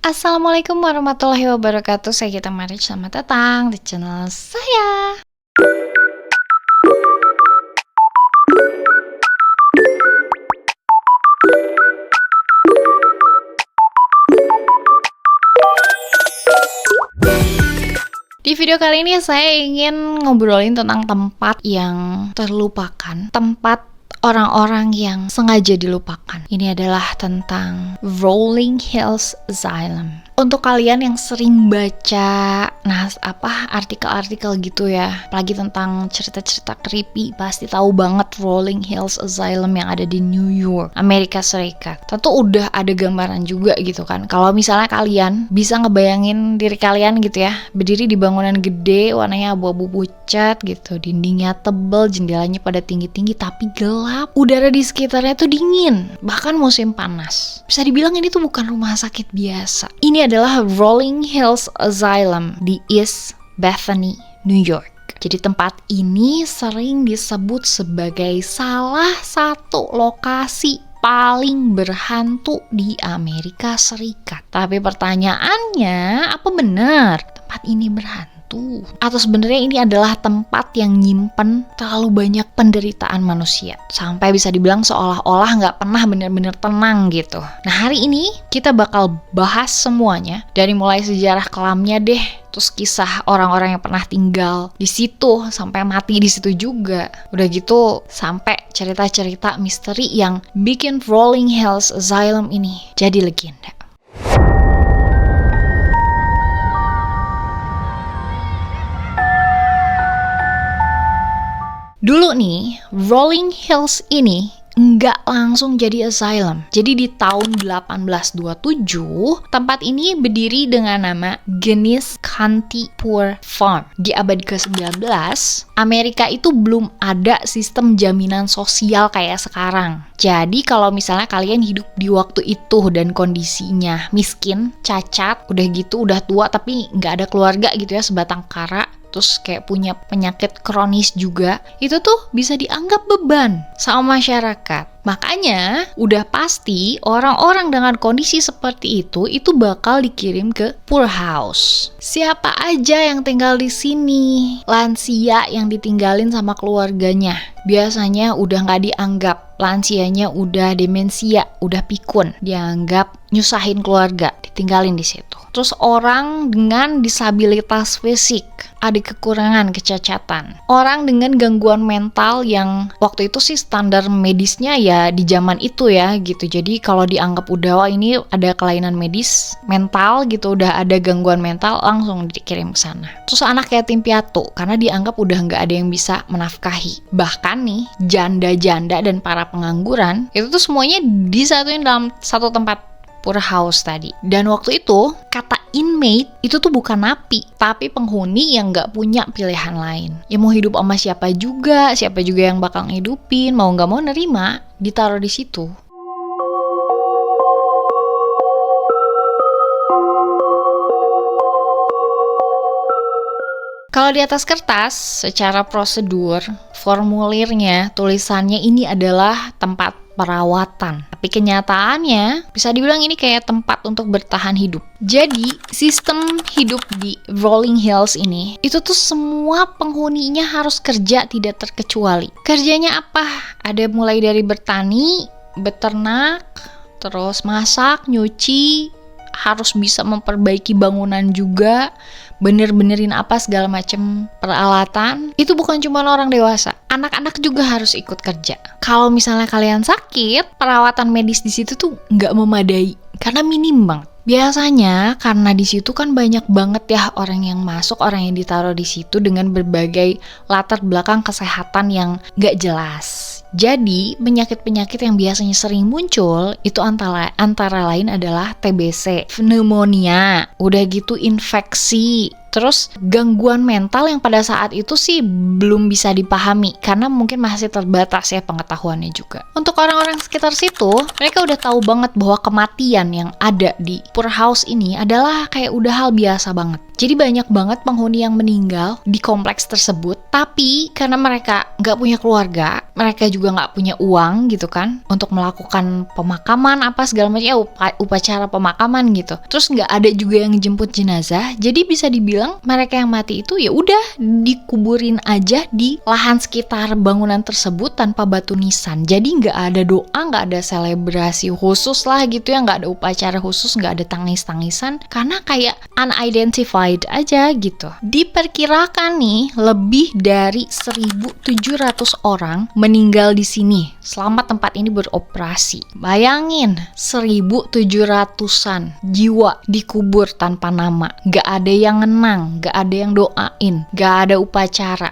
Assalamualaikum warahmatullahi wabarakatuh. Saya Gita Marich, selamat datang di channel saya. Di video kali ini saya ingin ngobrolin tentang tempat yang terlupakan, tempat orang-orang yang sengaja dilupakan. Ini adalah tentang Rolling Hills Asylum. Untuk kalian yang sering baca artikel-artikel gitu ya, apalagi tentang cerita-cerita creepy, pasti tahu banget Rolling Hills Asylum yang ada di New York, Amerika Serikat. Tentu udah ada gambaran juga gitu kan. Kalau misalnya kalian bisa ngebayangin diri kalian gitu ya, berdiri di bangunan gede, warnanya abu-abu pucat gitu, dindingnya tebel, jendelanya pada tinggi-tinggi tapi gelap. Udara di sekitarnya tuh dingin, bahkan musim panas. Bisa dibilang ini tuh bukan rumah sakit biasa. Ini adalah Rolling Hills Asylum di East Bethany, New York. Jadi tempat ini sering disebut sebagai salah satu lokasi paling berhantu di Amerika Serikat. Tapi pertanyaannya, apa benar tempat ini berhantu? Atau sebenarnya ini adalah tempat yang nyimpen terlalu banyak penderitaan manusia, sampai bisa dibilang seolah-olah nggak pernah benar-benar tenang gitu. Nah, hari ini kita bakal bahas semuanya, dari mulai sejarah kelamnya deh, terus kisah orang-orang yang pernah tinggal di situ sampai mati di situ juga. Udah gitu sampai cerita-cerita misteri yang bikin Rolling Hills Asylum ini jadi legenda. Dulu nih, Rolling Hills ini nggak langsung jadi asylum. Jadi di tahun 1827, tempat ini berdiri dengan nama Genesee County Poor Farm. Di abad ke-19, Amerika itu belum ada sistem jaminan sosial kayak sekarang. Jadi kalau misalnya kalian hidup di waktu itu dan kondisinya miskin, cacat, udah tua tapi nggak ada keluarga gitu ya, sebatang kara, terus kayak punya penyakit kronis juga, itu tuh bisa dianggap beban sama masyarakat. Makanya udah pasti orang-orang dengan kondisi seperti itu bakal dikirim ke poor house. Siapa aja yang tinggal di sini? Lansia yang ditinggalin sama keluarganya. Biasanya udah nggak dianggap, lansianya udah demensia, udah pikun, dianggap nyusahin keluarga, ditinggalin di situ. Terus orang dengan disabilitas fisik, ada kekurangan, kecacatan. Orang dengan gangguan mental yang waktu itu sih standar medisnya ya di zaman itu ya gitu. Jadi kalau dianggap udah wah ini ada kelainan medis mental gitu, udah ada gangguan mental, langsung dikirim ke sana. Terus anak yatim piatu karena dianggap udah nggak ada yang bisa menafkahi. Bahkan nih janda-janda dan para pengangguran itu tuh semuanya disatuin dalam satu tempat poor house tadi. Dan waktu itu kata inmate itu tuh bukan napi, tapi penghuni yang nggak punya pilihan lain. Ya mau hidup sama siapa juga yang bakal ngidupin, mau nggak mau nerima, ditaruh di situ. Kalau di atas kertas, secara prosedur, formulirnya, tulisannya ini adalah tempat perawatan. Tapi kenyataannya, bisa dibilang ini kayak tempat untuk bertahan hidup. Jadi, sistem hidup di Rolling Hills ini, itu tuh semua penghuninya harus kerja tidak terkecuali. Kerjanya apa? Ada mulai dari bertani, beternak, terus masak, nyuci, harus bisa memperbaiki bangunan juga, benerin segala macam peralatan. Itu bukan cuma orang dewasa, anak-anak juga harus ikut kerja. Kalau misalnya kalian sakit, perawatan medis di situ tuh nggak memadai karena minim banget. Biasanya karena di situ kan banyak banget ya orang yang masuk, orang yang ditaruh di situ dengan berbagai latar belakang kesehatan yang nggak jelas. Jadi penyakit-penyakit yang biasanya sering muncul itu antara lain adalah TBC, pneumonia, udah gitu infeksi, Terus gangguan mental yang pada saat itu sih belum bisa dipahami karena mungkin masih terbatas ya pengetahuannya juga. Untuk orang-orang sekitar situ, mereka udah tahu banget bahwa kematian yang ada di Poor House ini adalah kayak udah hal biasa banget. Jadi banyak banget penghuni yang meninggal di kompleks tersebut, tapi karena mereka nggak punya keluarga, mereka juga nggak punya uang gitu kan, untuk melakukan pemakaman apa segala macam, ya upacara pemakaman gitu. Terus nggak ada juga yang jemput jenazah, jadi bisa dibilang mereka yang mati itu ya udah dikuburin aja di lahan sekitar bangunan tersebut tanpa batu nisan. Jadi nggak ada doa, nggak ada selebrasi khusus lah gitu ya, nggak ada upacara khusus, nggak ada tangis-tangisan, karena kayak unidentified aja gitu. Diperkirakan nih lebih dari 1.700 orang meninggal di sini selama tempat ini beroperasi. Bayangin 1.700-an jiwa dikubur tanpa nama. Gak ada yang ngenang, gak ada yang doain, gak ada upacara.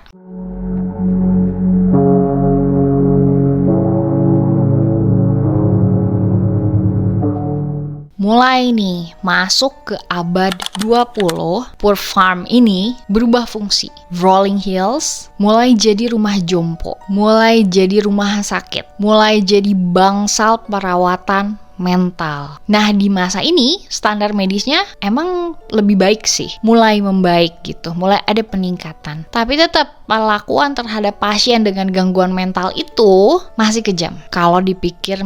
Mulai nih masuk ke abad 20, Poor Farm ini berubah fungsi. Rolling Hills mulai jadi rumah jompo, mulai jadi rumah sakit, mulai jadi bangsal perawatan mental. Nah, di masa ini standar medisnya emang lebih baik sih, mulai membaik gitu, mulai ada peningkatan. Tapi tetap perlakuan terhadap pasien dengan gangguan mental itu masih kejam. Kalau dipikir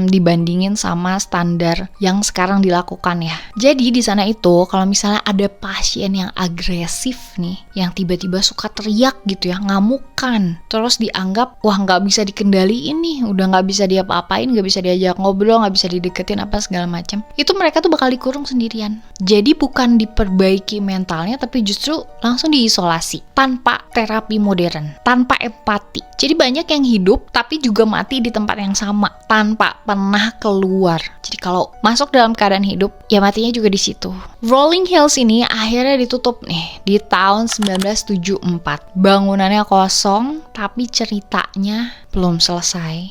dibandingin sama standar yang sekarang dilakukan ya. Jadi di sana itu kalau misalnya ada pasien yang agresif nih, yang tiba-tiba suka teriak gitu ya, ngamukan, terus dianggap wah nggak bisa dikendaliin nih, udah nggak bisa diapa-apain, nggak bisa diajak ngobrol, nggak bisa dideketin apa segala macam, itu mereka tuh bakal dikurung sendirian. Jadi bukan diperbaiki mentalnya, tapi justru langsung diisolasi tanpa terapi modern, tanpa empati. Jadi banyak yang hidup tapi juga mati di tempat yang sama tanpa pernah keluar. Jadi kalau masuk dalam keadaan hidup, ya matinya juga di situ. Rolling Hills ini akhirnya ditutup nih di tahun 1974. Bangunannya kosong, tapi ceritanya belum selesai.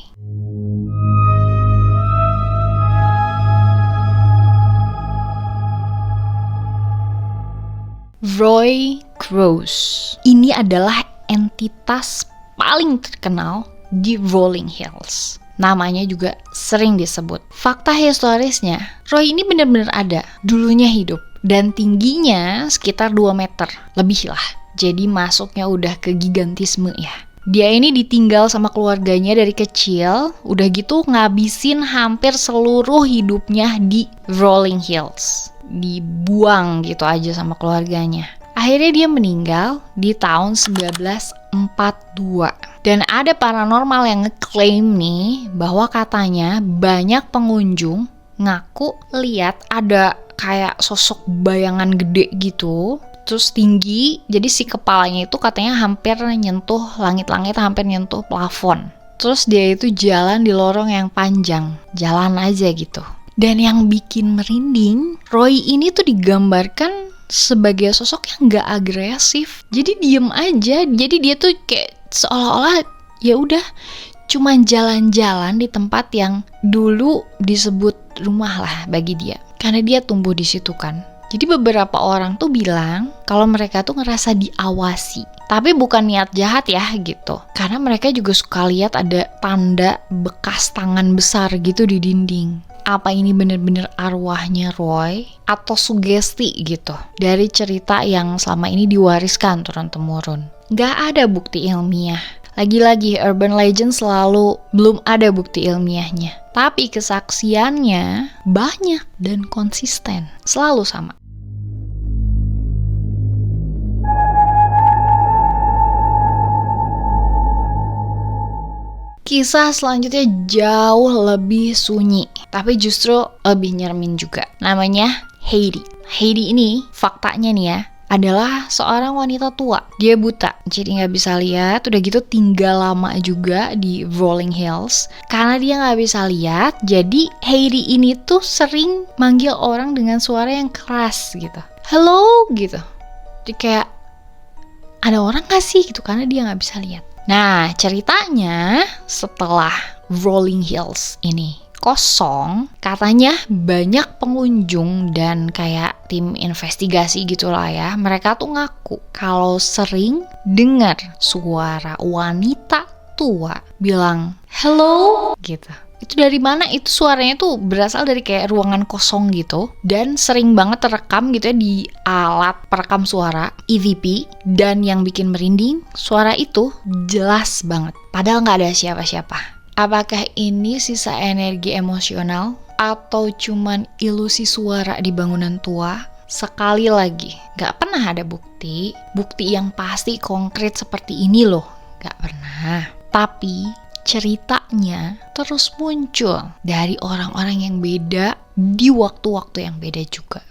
Roy Gross ini adalah entitas paling terkenal di Rolling Hills. Namanya juga sering disebut. Fakta historisnya, Roy ini benar-benar ada, dulunya hidup, dan tingginya sekitar 2 meter, lebih lah. Jadi masuknya udah ke gigantisme ya. Dia ini ditinggal sama keluarganya dari kecil, udah gitu ngabisin hampir seluruh hidupnya di Rolling Hills. Dibuang gitu aja sama keluarganya. Akhirnya dia meninggal di tahun 1942. Dan ada paranormal yang ngeklaim nih bahwa katanya banyak pengunjung ngaku lihat ada kayak sosok bayangan gede gitu, terus tinggi, jadi si kepalanya itu katanya hampir nyentuh langit-langit, hampir nyentuh plafon. Terus dia itu jalan di lorong yang panjang, jalan aja gitu. Dan yang bikin merinding, Roy ini tuh digambarkan sebagai sosok yang gak agresif, jadi diem aja. Jadi dia tuh kayak seolah-olah ya udah cuma jalan-jalan di tempat yang dulu disebut rumah lah bagi dia, karena dia tumbuh di situ kan. Jadi beberapa orang tuh bilang kalau mereka tuh ngerasa diawasi, tapi bukan niat jahat ya gitu, karena mereka juga suka lihat ada tanda bekas tangan besar gitu di dinding. Apa ini bener-bener arwahnya Roy atau sugesti gitu dari cerita yang selama ini diwariskan turun-temurun? Gak ada bukti ilmiah. Lagi-lagi urban legend selalu belum ada bukti ilmiahnya. Tapi kesaksiannya banyak dan konsisten, selalu sama. Kisah selanjutnya jauh lebih sunyi, tapi justru lebih nyeremin juga. Namanya Heidi. Heidi ini faktanya nih ya, adalah seorang wanita tua. Dia buta, jadi nggak bisa lihat. Udah gitu tinggal lama juga di Rolling Hills. Karena dia nggak bisa lihat, jadi Heidi ini tuh sering manggil orang dengan suara yang keras gitu. Hello gitu. Jadi kayak ada orang nggak sih gitu, karena dia nggak bisa lihat. Nah, ceritanya setelah Rolling Hills ini kosong, katanya banyak pengunjung dan kayak tim investigasi gitulah ya, mereka tuh ngaku kalau sering dengar suara wanita tua bilang hello gitu. Itu dari mana? Itu suaranya tuh berasal dari kayak ruangan kosong gitu, dan sering banget terekam gitu ya di alat perekam suara EVP. Dan yang bikin merinding, suara itu jelas banget padahal nggak ada siapa-siapa. Apakah ini sisa energi emosional atau cuman ilusi suara di bangunan tua? Sekali lagi, nggak pernah ada bukti yang pasti konkret seperti ini loh, nggak pernah. Tapi ceritanya terus muncul dari orang-orang yang beda di waktu-waktu yang beda juga.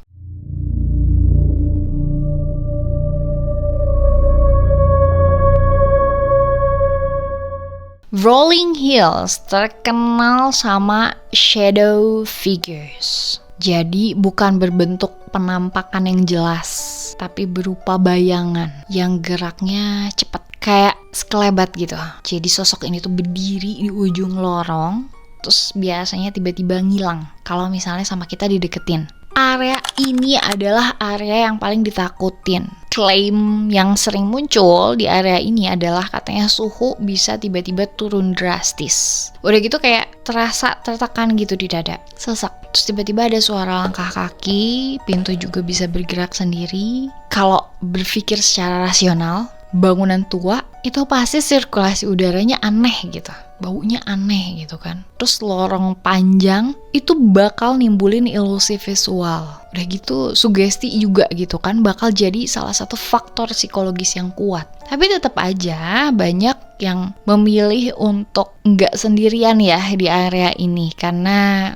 Rolling Hills terkenal sama shadow figures. Jadi bukan berbentuk penampakan yang jelas, tapi berupa bayangan yang geraknya cepat, kayak sekelebat gitu. Jadi sosok ini tuh berdiri di ujung lorong, terus biasanya tiba-tiba ngilang kalau misalnya sama kita dideketin. Area ini adalah area yang paling ditakutin. Klaim yang sering muncul di area ini adalah katanya suhu bisa tiba-tiba turun drastis. Udah gitu kayak terasa tertekan gitu di dada, sesak. Terus tiba-tiba ada suara langkah kaki, pintu juga bisa bergerak sendiri. Kalau berpikir secara rasional, bangunan tua itu pasti sirkulasi udaranya aneh gitu, baunya aneh gitu kan. Terus lorong panjang itu bakal nimbulin ilusi visual. Udah gitu sugesti juga gitu kan, bakal jadi salah satu faktor psikologis yang kuat. Tapi tetap aja banyak yang memilih untuk nggak sendirian ya di area ini karena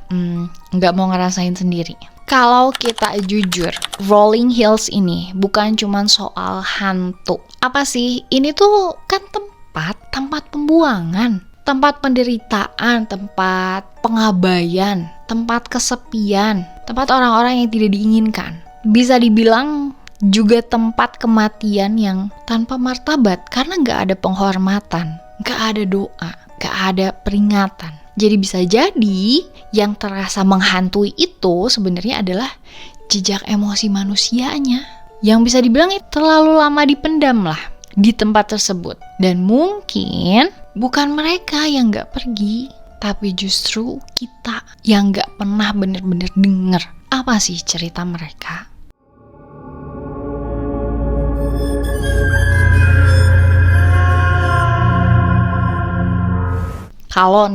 nggak mau ngerasain sendiri. Kalau kita jujur, Rolling Hills ini bukan cuma soal hantu. Apa sih? Ini tuh kan tempat pembuangan, tempat penderitaan, tempat pengabaian, tempat kesepian, tempat orang-orang yang tidak diinginkan. Bisa dibilang juga tempat kematian yang tanpa martabat karena nggak ada penghormatan, nggak ada doa, nggak ada peringatan. Jadi bisa jadi yang terasa menghantui itu sebenarnya adalah jejak emosi manusianya yang bisa dibilang terlalu lama dipendam lah di tempat tersebut. Dan mungkin bukan mereka yang gak pergi, tapi justru kita yang gak pernah bener-bener denger apa sih cerita mereka. Kalau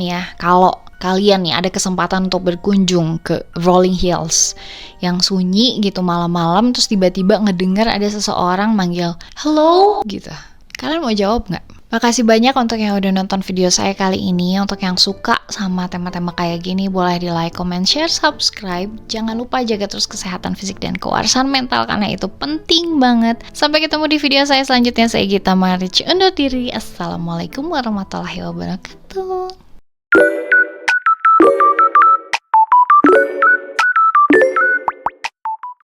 kalian nih ada kesempatan untuk berkunjung ke Rolling Hills yang sunyi gitu malam-malam, terus tiba-tiba ngedengar ada seseorang manggil hello gitu, kalian mau jawab nggak? Makasih banyak untuk yang udah nonton video saya kali ini. Untuk yang suka sama tema-tema kayak gini, boleh di like, comment, share, subscribe. Jangan lupa jaga terus kesehatan fisik dan kewarasan mental karena itu penting banget. Sampai ketemu di video saya selanjutnya. Saya Gita Maric undur diri. Assalamualaikum warahmatullahi wabarakatuh.